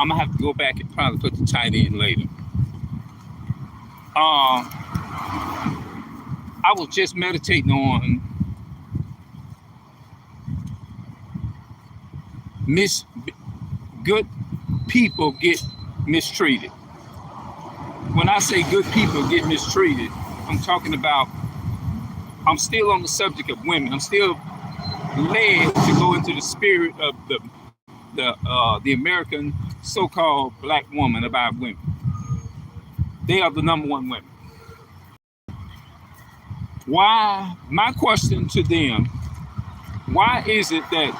I'm gonna have to go back and probably put the title in later. Uh, I was just meditating on mis good people get mistreated. When I say good people get mistreated, I'm talking about. I'm still on the subject of women. I'm still led to go into the spirit of the American so-called black woman about women. They are the number one women. Why? My question to them: why is it that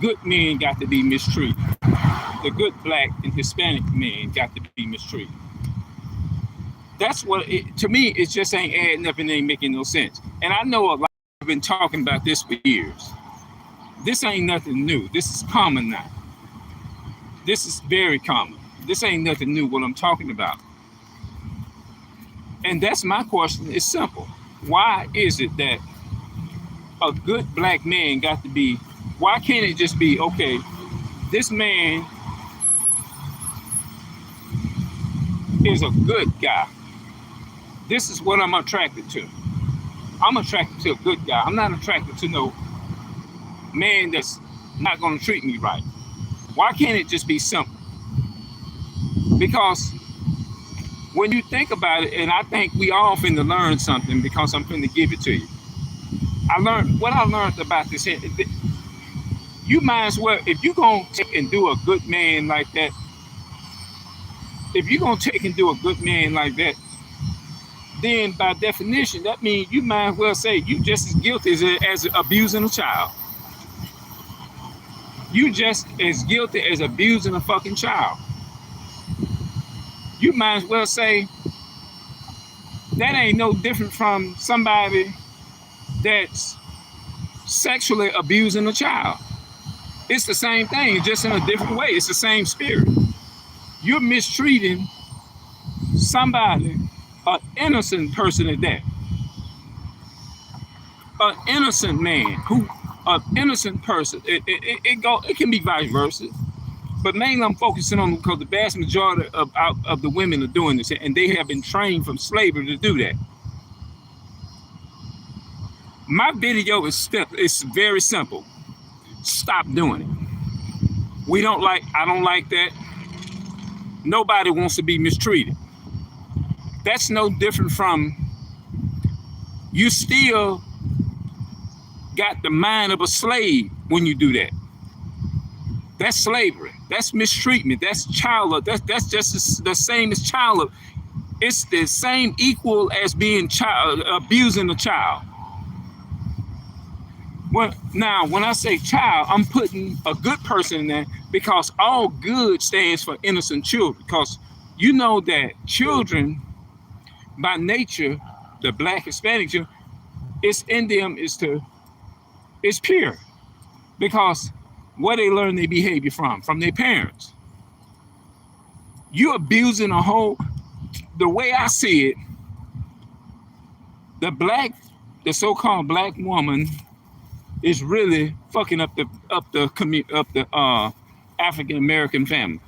good men got to be mistreated? The good black and Hispanic men got to be mistreated. That's what it, to me. It just ain't adding up and ain't making no sense. And I know a lot have been talking about this for years. This ain't nothing new. This is common now. This is very common. This ain't nothing new what I'm talking about. And that's my question. It's simple. Why is it that a good black man got to be, why can't it just be, okay, this man is a good guy. This is what I'm attracted to. I'm attracted to a good guy. I'm not attracted to no man that's not going to treat me right. Why can't it just be simple? Because when you think about it, and I think we all finna learn something because I'm finna give it to you. I learned what I learned about this. You might as well, if you're gonna take and do a good man like that, if you're gonna take and do a good man like that, then by definition, that means you might as well say you just as guilty as abusing a child. You just as guilty as abusing a fucking child. You might as well say that ain't no different from somebody that's sexually abusing a child. It's the same thing, just in a different way. It's the same spirit. You're mistreating somebody, an innocent person at that, an innocent man an innocent person. It can be vice versa, but mainly I'm focusing on because the vast majority of the women are doing this, and they have been trained from slavery to do that. My video is very simple. Stop doing it. I don't like that. Nobody wants to be mistreated. That's no different from you still got the mind of a slave when you do that. That's slavery. That's mistreatment. That's child. That's just the same as child. It's the same equal as being abusing a child. Well, now, when I say child, I'm putting a good person in there because all good stands for innocent children. Because you know that children, by nature, the black Hispanic children, it's in them it's pure. Because where they learn their behavior from their parents. You abusing the way I see it, the so-called black woman is really fucking up the African American family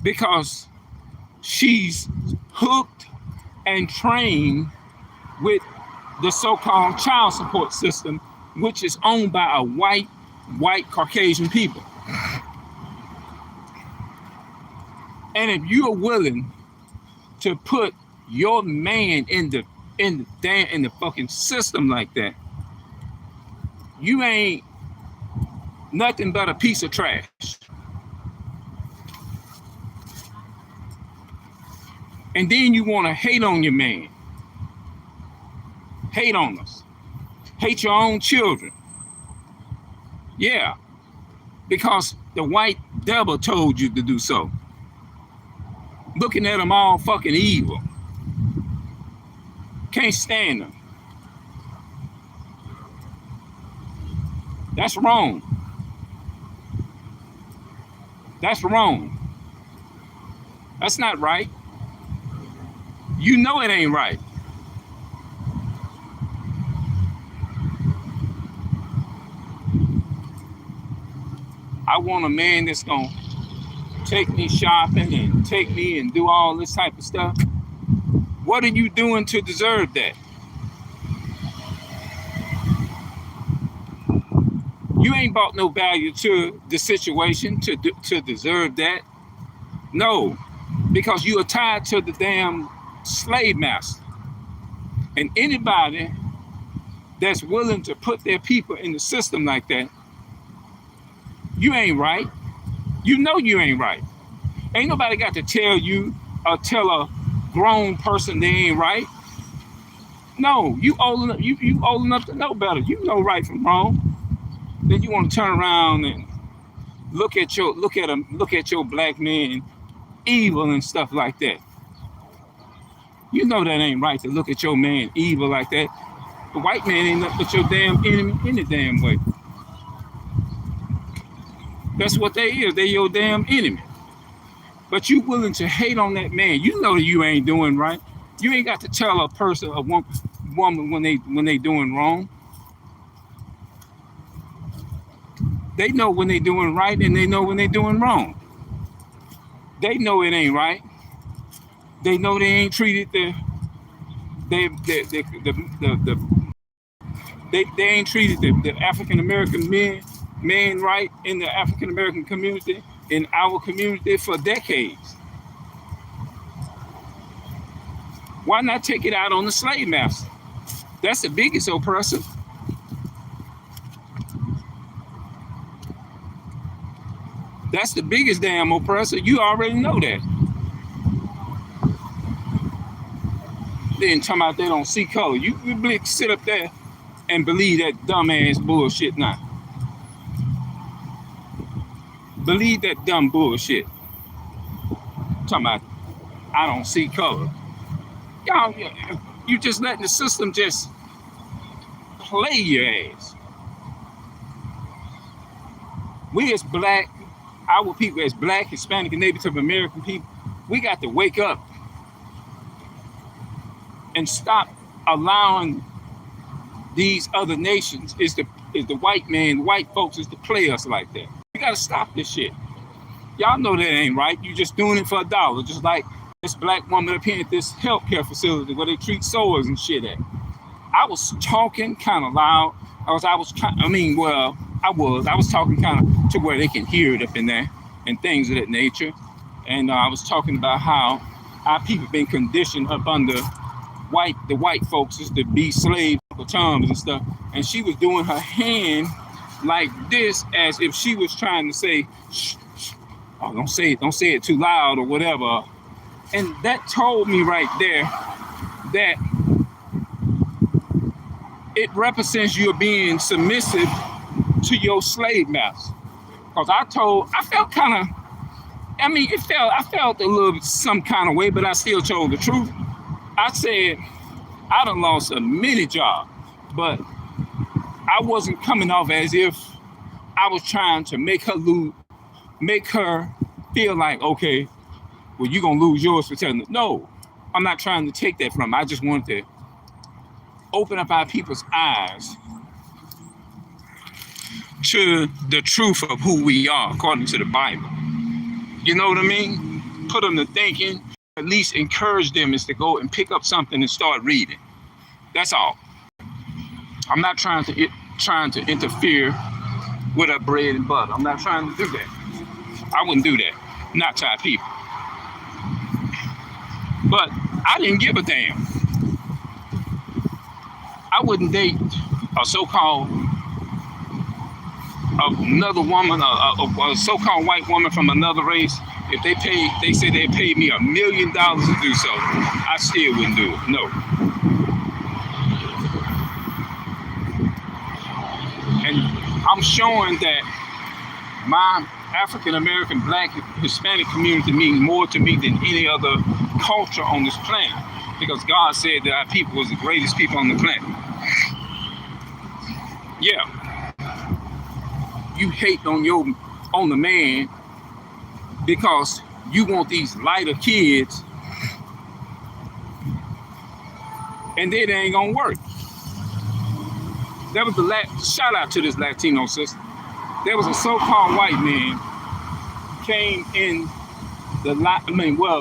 because she's hooked and trained with the so-called child support system, which is owned by a white Caucasian people. And if you are willing to put your man in the fucking system like that, you ain't nothing but a piece of trash. And then you want to hate on your man. Hate on us. Hate your own children. Yeah, because the white devil told you to do so. Looking at them all fucking evil. Can't stand them. That's wrong. That's wrong. That's not right. You know it ain't right. I want a man that's gonna take me shopping and take me and do all this type of stuff. What are you doing to deserve that? You ain't brought no value to the situation to deserve that. No, because you are tied to the damn slave master. And anybody that's willing to put their people in the system like that, you ain't right. You know you ain't right. Ain't nobody got to tell you or tell a grown person they ain't right. No, you old enough, you old enough to know better. You know right from wrong. Then you want to turn around and look at your black man evil and stuff like that. You know that ain't right to look at your man evil like that. The white man ain't nothing but your damn enemy any damn way. That's what they is. They your damn enemy. But you willing to hate on that man. You know that you ain't doing right. You ain't got to tell a person, a woman when they doing wrong. They know when they doing right and they know when they doing wrong. They know it ain't right. They know they ain't treated they ain't treated the African American men right in the African American community, in our community for decades. Why not take it out on the slave master? That's the biggest oppressor. That's the biggest damn oppressor. You already know that. Then talking about they don't see color. You sit up there and believe that dumbass bullshit now. Believe that dumb bullshit. Talking about I don't see color. Y'all, you just letting the system just play your ass. We as black, our people as black, Hispanic, and Native American people, we got to wake up and stop allowing these other nations, is the white man, white folks, is to play us like that. We got to stop this shit. Y'all know that ain't right. You just doing it for $1, just like this black woman up here at this healthcare facility where they treat sores and shit at. I was talking kind of loud. I was talking kind of to where they can hear it up in there and things of that nature. And I was talking about how our people been conditioned up under the white folks is to be slaves for terms and stuff. And she was doing her hand like this as if she was trying to say, shh, shh. Oh, don't say it too loud or whatever. And that told me right there that it represents you being submissive to your slave master. Because I felt a little some kind of way, but I still told the truth. I said, I done lost a many jobs, but I wasn't coming off as if I was trying to make her feel like, okay, well, you're going to lose yours for telling us. No, I'm not trying to take that from her. I just wanted to open up our people's eyes to the truth of who we are according to the Bible. You know what I mean? Put them to thinking, at least encourage them is to go and pick up something and start reading. That's all. I'm not trying to interfere with our bread and butter. I'm not trying to do that. I wouldn't do that. Not to our people. But I didn't give a damn. I wouldn't date a so-called another woman, a so-called white woman from another race. If they said they paid me $1 million to do so, I still wouldn't do it. No. And I'm showing that my African American, Black, Hispanic community mean more to me than any other culture on this planet, because God said that our people was the greatest people on the planet. Yeah, you hate on the man because you want these lighter kids, and it ain't gonna work. That was the last shout out to this Latino sister. there was a so-called white man came in the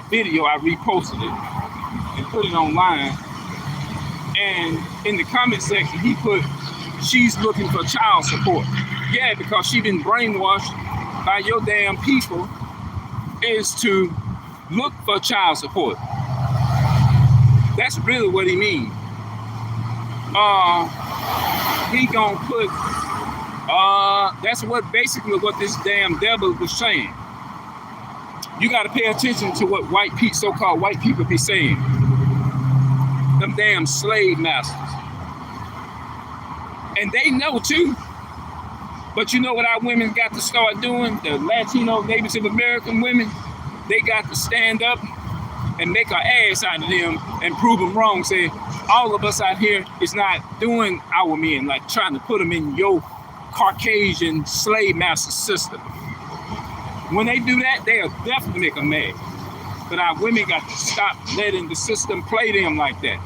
video. I reposted it and put it online. And in the comment section, he put, "She's looking for child support." Yeah, because she been brainwashed by your damn people is to look for child support. That's really what he means. He gonna put, that's what basically what this damn devil was saying. You gotta pay attention to what so-called white people be saying. Them damn slave masters. And they know too. But you know what our women got to start doing? The Latino, Native American women, they got to stand up and make our ass out of them and prove them wrong. Say, all of us out here is not doing our men, like trying to put them in your Caucasian slave master system. When they do that, they'll definitely make them mad. But our women got to stop letting the system play them like that.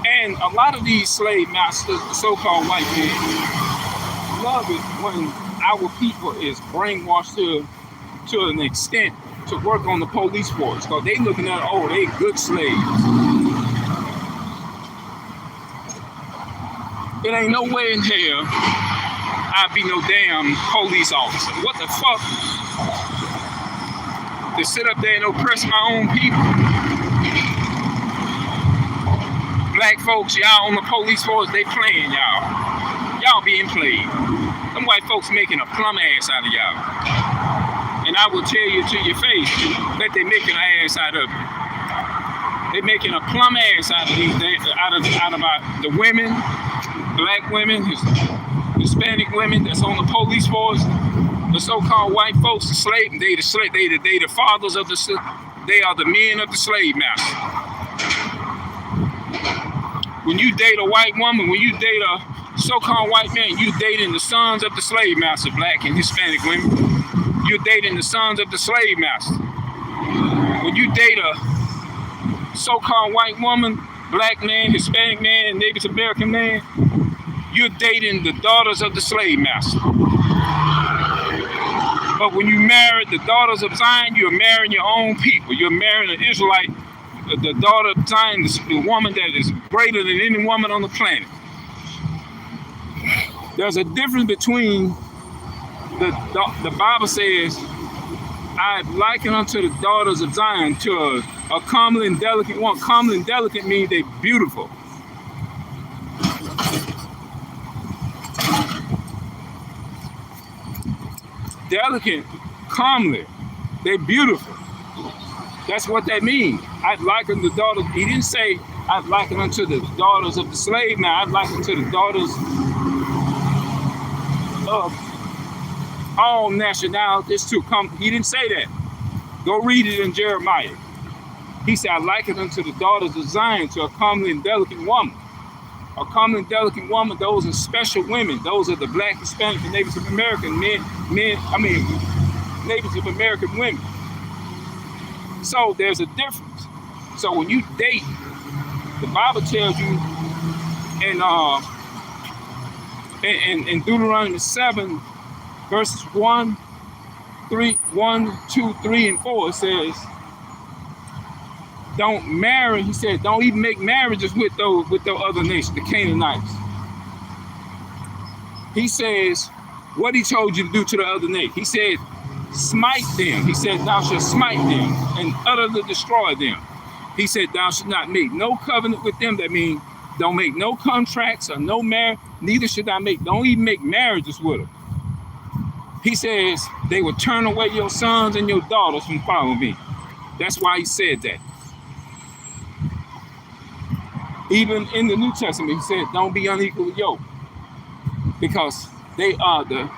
And a lot of these slave masters, the so-called white men, love it when our people is brainwashed to an extent to work on the police force. Because they looking at, oh, they good slaves. It ain't no way in hell I'd be no damn police officer. What the fuck? To sit up there and oppress my own people? Black folks, y'all on the police force, they playing y'all. Y'all being played. Them white folks making a plum ass out of y'all. And I will tell you to your face that they making an ass out of you. They making a plum ass out of these, out of the women, black women, Hispanic women that's on the police force, the so-called white folks, the slave, they the fathers of they are the men of the slave master. When you date a white woman, when you date a so-called white man, you dating the sons of the slave master, black and Hispanic women. You're dating the sons of the slave master. When you date a so-called white woman, black man, Hispanic man, and Native American man, you're dating the daughters of the slave master. But when you marry the daughters of Zion, you're marrying your own people. You're marrying an Israelite, the daughter of Zion, the woman that is greater than any woman on the planet. There's a difference between the Bible says, I liken unto the daughters of Zion to a comely and delicate one. Comely and delicate means they're beautiful. Delicate, comely, they're beautiful. That's what that means. I'd liken the daughters. He didn't say I'd liken unto the daughters of the slave. Now I'd liken unto the daughters of all nationalities to come. He didn't say that. Go read it in Jeremiah. He said, I liken unto the daughters of Zion to a comely and delicate woman. A comely and delicate woman, those are special women. Those are the black, Hispanic, and Native American Native American women. So there's a difference. So when you date, the Bible tells you in Deuteronomy 7, verses 1, 2, 3, and 4, it says, don't marry, he said, don't even make marriages with those other nations, the Canaanites. He says, what he told you to do to the other nation. He said, smite them. He said, thou shalt smite them and utterly destroy them. He said, thou shalt not make no covenant with them. That means don't make no contracts or no marriage. Neither should I don't even make marriages with them. He says, they will turn away your sons and your daughters from following me. That's why he said that. Even in the New Testament, he said, don't be unequally yoked. Because they are the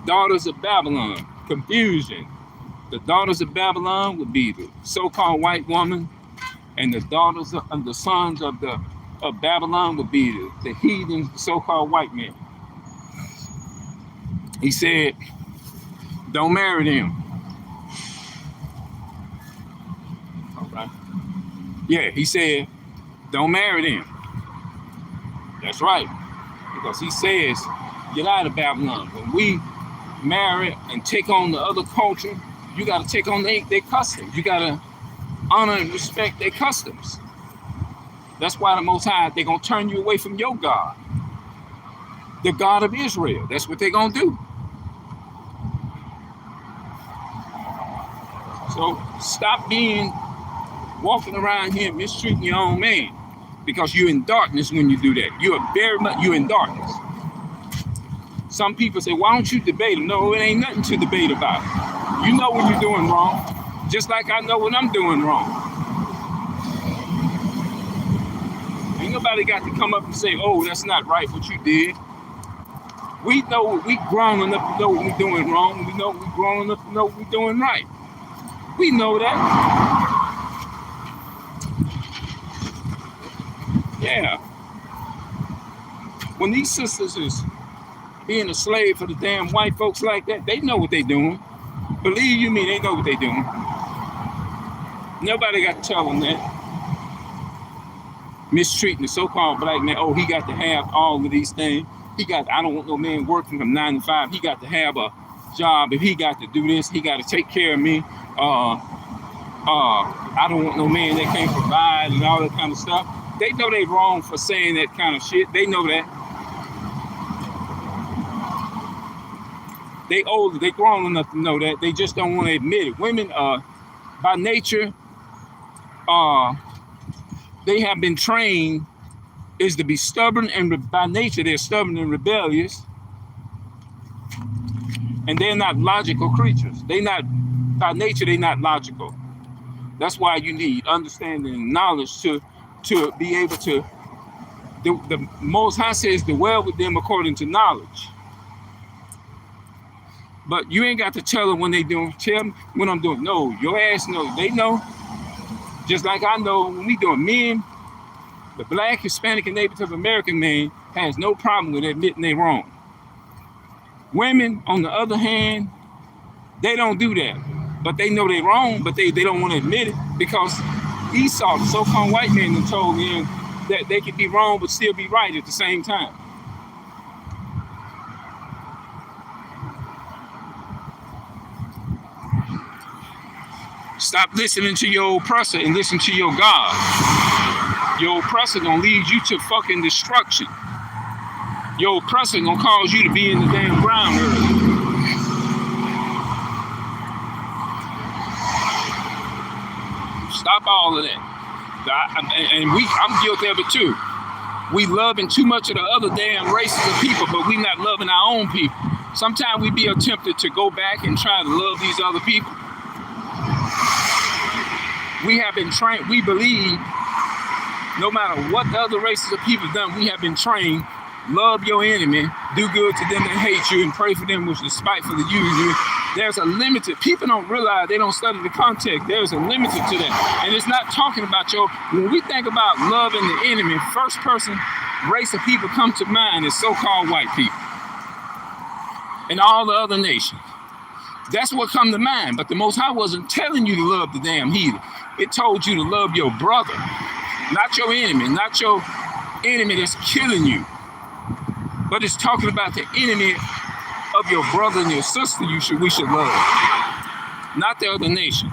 daughters of Babylon. Confusion. The daughters of Babylon would be the so-called white woman, and the daughters of the sons of Babylon would be the heathen, the so-called white men. He said, don't marry them. All right. Yeah, he said, don't marry them. That's right. Because he says, get out of Babylon. When we marry and take on the other culture, you got to take on their customs. You got to honor and respect their customs. That's why the Most High, they're going to turn you away from your God, the God of Israel. That's what they're going to do. So stop walking around here mistreating your own man, because you're in darkness when you do that. You're in darkness. Some people say, why don't you debate them? No, it ain't nothing to debate about. You know what you're doing wrong, just like I know what I'm doing wrong. Ain't nobody got to come up and say, oh, that's not right what you did. We know we grown enough to know what we're doing wrong. We know we grown enough to know what we're doing right. We know that. Yeah. When these sisters is being a slave for the damn white folks like that, they know what they doing. Believe you me, they know what they doing. Nobody got to tell them that. Mistreating the so-called black man. Oh, he got to have all of these things. I don't want no man working from 9 to 5. He got to have a job. If he got to do this, he got to take care of me. I don't want no man that can't provide and all that kind of stuff. They know they wrong for saying that kind of shit. They know that. They older, they grown enough to know that. They just don't want to admit it. Women, by nature, they have been trained is to be stubborn, and by nature they're stubborn and rebellious. And they're not logical creatures. By nature, they're not logical. That's why you need understanding and knowledge to be able to, the Most High says, dwell with them according to knowledge. But you ain't got to tell them when they doing, tell them when I'm doing. No, your ass knows. They know. Just like I know when we doing. Men, the Black, Hispanic, and Native American man has no problem with admitting they wrong. Women, on the other hand, they don't do that. But they know they're wrong, but they don't want to admit it, because Esau, the so-called white man, told them that they could be wrong but still be right at the same time. Stop listening to your oppressor and listen to your God. Your oppressor gonna lead you to fucking destruction. Your oppressor gonna cause you to be in the damn ground early. Stop all of that. And I'm guilty of it too. We loving too much of the other damn races of people, but we not loving our own people. Sometimes we be tempted to go back and try to love these other people. We have been trained, we believe, no matter what the other races of people have done, we have been trained, love your enemy, do good to them that hate you, and pray for them which despitefully use you. There's a limit to, people don't realize, they don't study the context, there's a limit to that. And it's not talking about when we think about loving the enemy, first person race of people come to mind is so-called white people. And all the other nations. That's what come to mind. But the Most High wasn't telling you to love the damn heathen. It told you to love your brother, not your enemy, not your enemy that's killing you. But it's talking about the enemy of your brother and your sister we should love, not the other nations.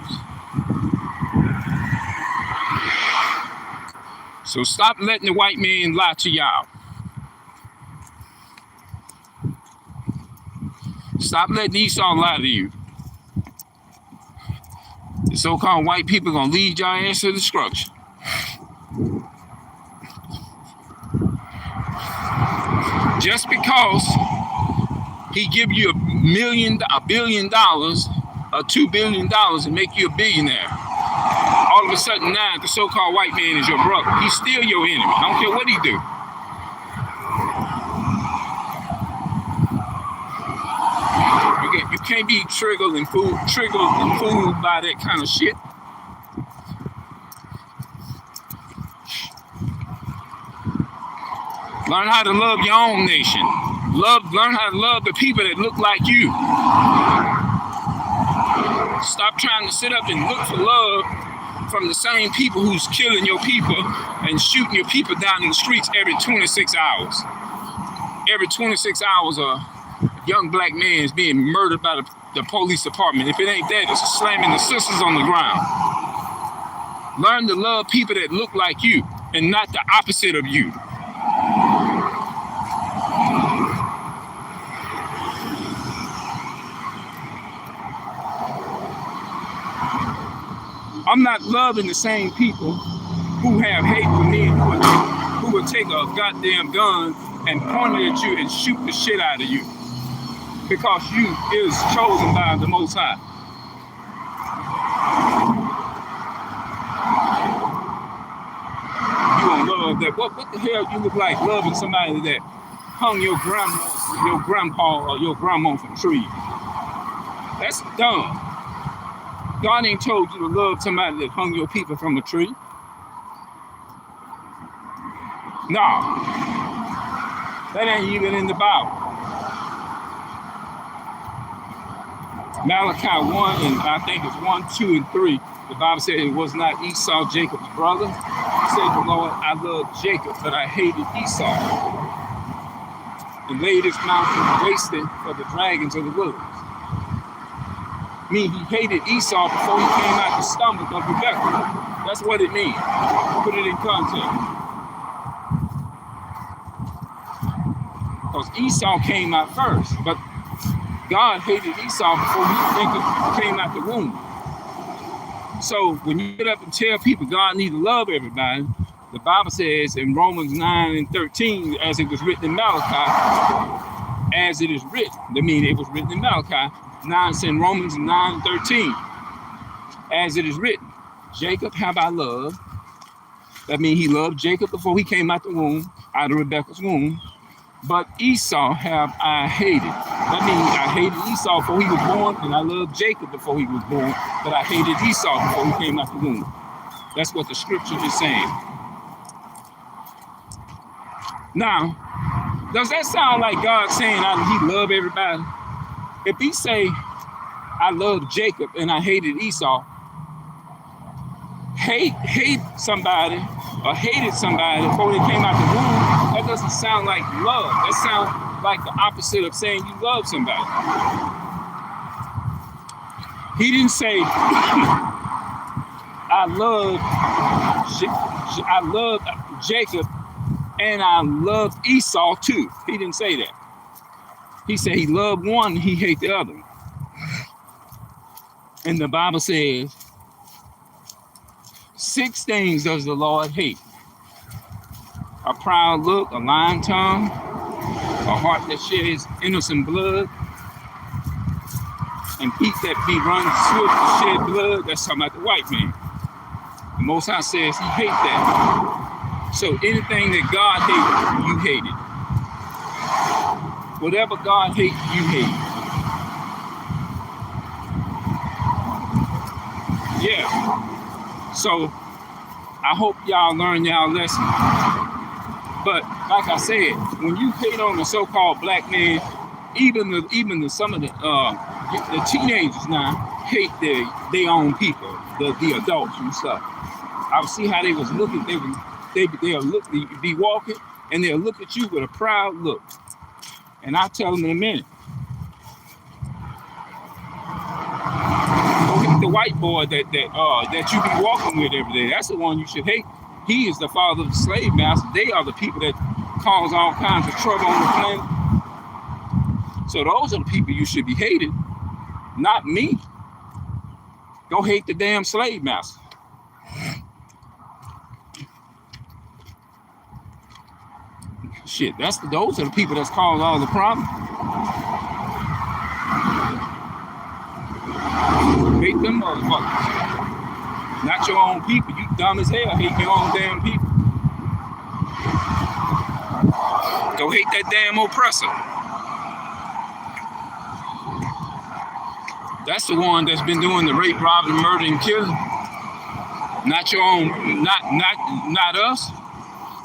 So stop letting the white man lie to y'all. Stop letting Esau lie to you. The so-called white people are gonna lead y'all ass to destruction. Just because he give you $1 billion or $2 billion and make you a billionaire, all of a sudden now the so-called white man is your brother. He's still your enemy. I don't care what he do. You can't be triggered and fooled by that kind of shit. Learn how to love your own nation. Learn how to love the people that look like you. Stop trying to sit up and look for love from the same people who's killing your people and shooting your people down in the streets every 26 hours. Every 26 hours, a young black man is being murdered by the police department. If it ain't that, it's slamming the sisters on the ground. Learn to love people that look like you and not the opposite of you. I'm not loving the same people who have hate for me, who would take a goddamn gun and point it at you and shoot the shit out of you because you is chosen by the Most High. You don't love that. What the hell you look like loving somebody that hung your grandpa or your grandma from trees? That's dumb. God ain't told you to love somebody that hung your people from a tree. No. That ain't even in the Bible. Malachi 1, and I think it's 1, 2, and 3. The Bible said it was not Esau, Jacob's brother. Said the Lord, I loved Jacob, but I hated Esau. And laid his mountain wasted for the dragons of the wilderness. He hated Esau before he came out the stomach of Rebekah. That's what it means. Put it in context. Because Esau came out first, but God hated Esau before he came out the womb. So when you get up and tell people God needs to love everybody, the Bible says in Romans 9 and 13, as it was written in Malachi, as it is written. I mean, it was written in Malachi. 9 in Romans 9:13, as it is written, Jacob have I loved. That means he loved Jacob before he came out the womb, out of Rebekah's womb. But Esau have I hated. That means I hated Esau before he was born, and I loved Jacob before he was born, but I hated Esau before he came out the womb. That's what the scripture is saying. Now, does that sound like God saying he love everybody? If he say, I love Jacob and I hated Esau, hate somebody or hated somebody before they came out the womb, that doesn't sound like love. That sounds like the opposite of saying you love somebody. He didn't say, I love Jacob and I love Esau too. He didn't say that. He said he loved one, he hate the other. And the Bible says, 6 things does the Lord hate: a proud look, a lying tongue, a heart that sheds innocent blood, and feet that be run swift to shed blood. That's talking about the white man. The Most High says he hate that. So anything that God hated, you hate it. Whatever God hates, you hate. Yeah. So I hope y'all learn y'all lesson. But like I said, when you hate on the so-called black man, even some of the teenagers now hate their own people, the adults and stuff. I would see how they was looking. They'll be walking and they'll look at you with a proud look. And I'll tell them in a minute. Go hit the white boy that you be walking with every day. That's the one you should hate. He is the father of the slave master. They are the people that cause all kinds of trouble on the planet. So those are the people you should be hated, not me. Go hate the damn slave master. Shit, those are the people that's caused all the problems. Hate them motherfuckers. Not your own people. You dumb as hell. Hate your own damn people. Go hate that damn oppressor. That's the one that's been doing the rape, robbing, murder, and killing. Not your own. Not us.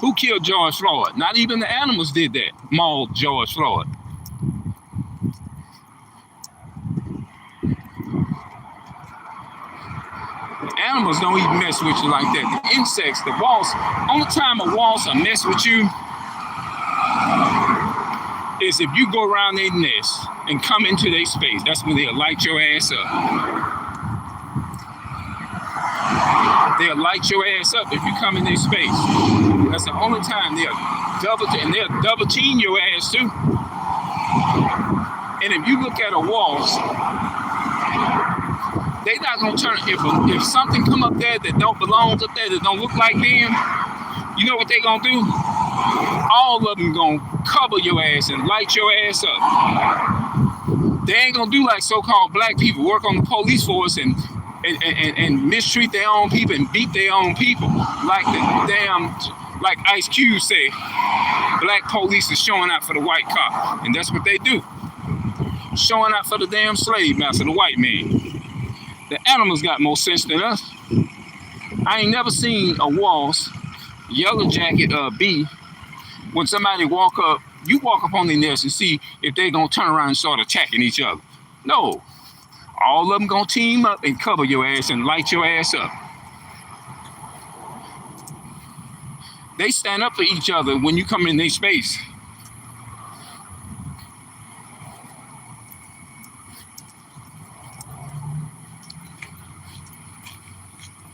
Who killed George Floyd? Not even the animals did that. Mauled George Floyd. animals don't even mess with you like that. The insects, the wasps, only time a wasp will mess with you is if you go around their nest and come into their space. That's when they'll light your ass up. They'll light your ass up if you come in their space. That's the only time they'll double team your ass too. And if you look at a wasp, they not gonna turn. If something come up there that don't belong up there, that don't look like them, you know what they gonna do? All of them gonna cover your ass and light your ass up. They ain't gonna do like so-called black people, work on the police force and mistreat their own people and beat their own people. Like the damn, like Ice Cube say, black police is showing out for the white cop. And that's what they do. Showing out for the damn slave master, the white man. The animals got more sense than us. I ain't never seen a wasp, yellow jacket, bee, when somebody walk up, you walk up on their nest and see if they gonna turn around and start attacking each other. No. All of them gonna team up and cover your ass and light your ass up. They stand up for each other when you come in their space.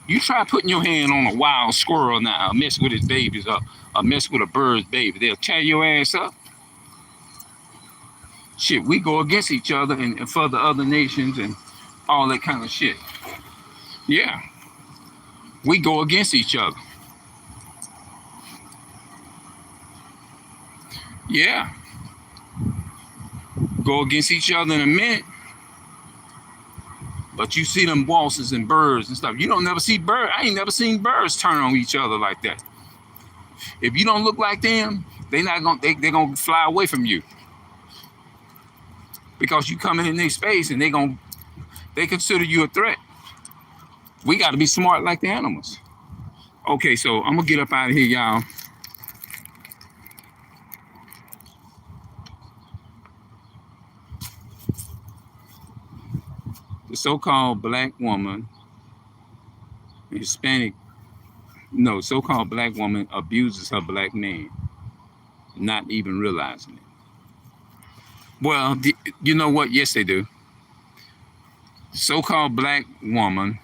You try putting your hand on a wild squirrel now, or mess with his babies, or mess with a bird's baby, they'll tear your ass up. Shit, we go against each other and for the other nations and all that kind of shit. Yeah, we go against each other. Yeah, go against each other in a minute. But you see them wasps and birds and stuff. You don't never see birds. I ain't never seen birds turn on each other like that. If you don't look like them, they're gonna fly away from you. Because you come in their space and they consider you a threat. We gotta be smart like the animals. Okay, so I'm gonna get up out of here, y'all. The so-called black woman, so-called black woman abuses her black man, not even realizing it. Well, you know what? Yes, they do. So-called black woman,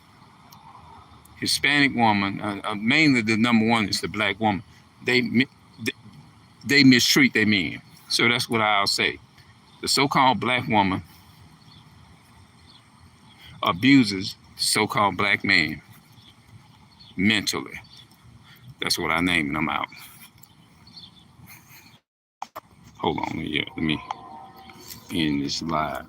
Hispanic woman, mainly the number one is the black woman. They mistreat their men. So that's what I'll say. The so-called black woman abuses so-called black man mentally. That's what I named them out. Hold on, yeah, let me end this live.